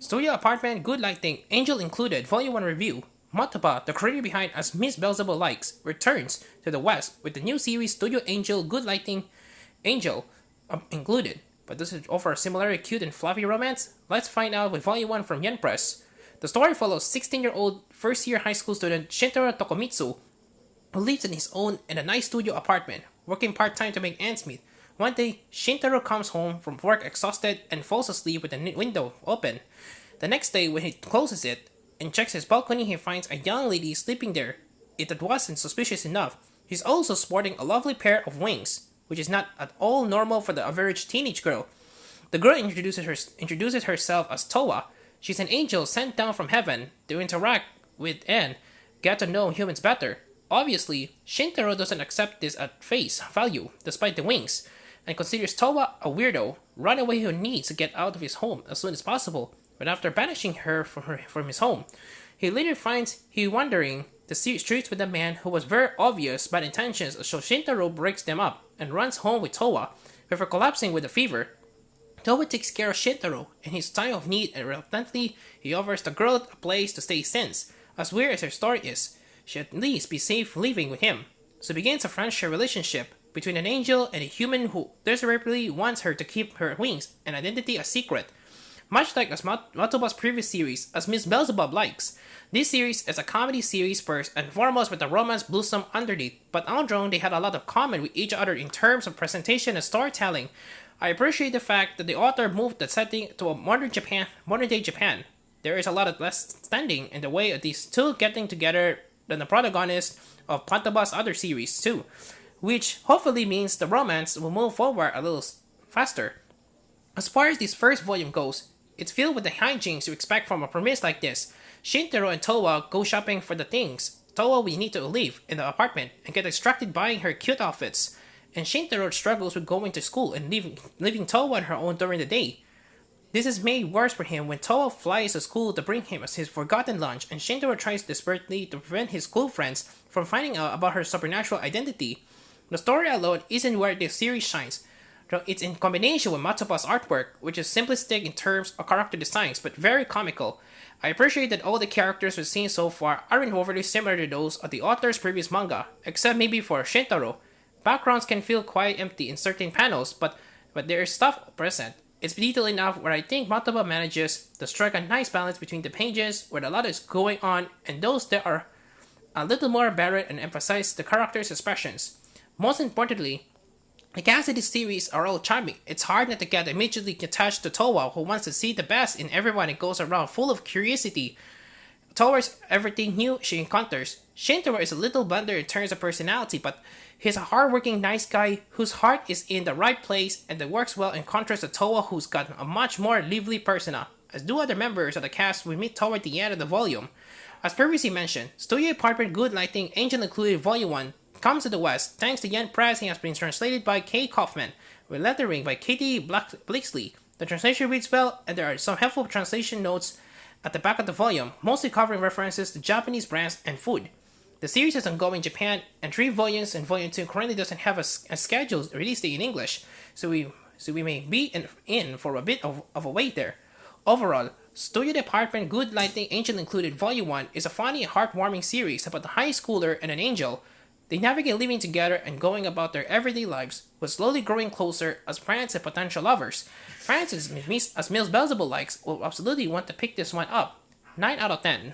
Studio Apartment, Good Lighting, Angel Included, Volume 1 Review. Mataba, the creator behind As Miss Beelzebub Likes, returns to the West with the new series Studio Angel, Good Lighting, Angel Included. But does it offer a similarly cute and fluffy romance? Let's find out with Volume 1 from Yen Press. The story follows 16-year-old first-year high school student Shintaro Tokomitsu, who lives in his own in a nice studio apartment, working part-time to make ends meet. One day, Shintaro comes home from work exhausted and falls asleep with the window open. The next day, when he closes it and checks his balcony, he finds a young lady sleeping there. It wasn't suspicious enough. She's also sporting a lovely pair of wings, which is not at all normal for the average teenage girl. The girl introduces herself as Tova. She's an angel sent down from heaven to interact with and get to know humans better. Obviously, Shintaro doesn't accept this at face value, despite the wings, and considers Tova a weirdo, runaway who needs to get out of his home as soon as possible. But after banishing her from his home, he later finds he wandering the streets with a man who was very obvious bad intentions, so Shintaro breaks them up and runs home with Towa, before collapsing with a fever. Towa takes care of Shintaro in his time of need, and reluctantly he offers the girl a place to stay since, as weird as her story is, she at least be safe living with him. So begins a friendship relationship between an angel and a human who desperately wants her to keep her wings and identity a secret. Much like Matoba's previous series, As Miss Beelzebub Likes, this series is a comedy series first and foremost with a romance blossom underneath, but on their own they had a lot of common with each other in terms of presentation and storytelling. I appreciate the fact that the author moved the setting to a modern day Japan. There is a lot of less standing in the way of these two getting together than the protagonist of Matoba's other series too, which hopefully means the romance will move forward a little faster. As far as this first volume goes, it's filled with the hijinks you expect from a premise like this. Shintaro and Towa go shopping for the things Towa will need to leave in the apartment and get distracted buying her cute outfits. And Shintaro struggles with going to school and leaving Towa on her own during the day. This is made worse for him when Towa flies to school to bring him his forgotten lunch, and Shintaro tries desperately to prevent his school friends from finding out about her supernatural identity. The story alone isn't where this series shines. It's in combination with Matsupa's artwork, which is simplistic in terms of character designs, but very comical. I appreciate that all the characters we've seen so far aren't overly similar to those of the author's previous manga, except maybe for Shintaro. Backgrounds can feel quite empty in certain panels, but there is stuff present. It's detailed enough where I think Matoba manages to strike a nice balance between the pages where a lot is going on and those that are a little more barren and emphasize the characters' expressions. Most importantly, the cast of this series are all charming. It's hard not to get immediately attached to Towa, who wants to see the best in everyone and goes around full of curiosity towards everything new she encounters. Shintaro is a little blunder in terms of personality, but he's a hardworking nice guy whose heart is in the right place and that works well in contrast to Towa, who's got a much more lively persona, as do other members of the cast we meet toward the end of the volume. As previously mentioned, Studio Apartment, Good Lighting, Angel Included Volume 1 comes to the West thanks to Yen Press and has been translated by Kay Kaufman, with lettering by Katie Blakeslee. The translation reads well, and there are some helpful translation notes at the back of the volume, mostly covering references to Japanese brands and food. The series is ongoing in Japan, and 3 volumes, and Volume 2 currently doesn't have a scheduled release date in English, so we may be in for a bit of a wait there. Overall, Studio Department, Good Lighting, Angel Included Volume 1 is a funny and heartwarming series about a high schooler and an angel. They navigate living together and going about their everyday lives, but slowly growing closer as friends and potential lovers. Francis, as Miss Beelzebub Likes, will absolutely want to pick this one up. 9 out of 10.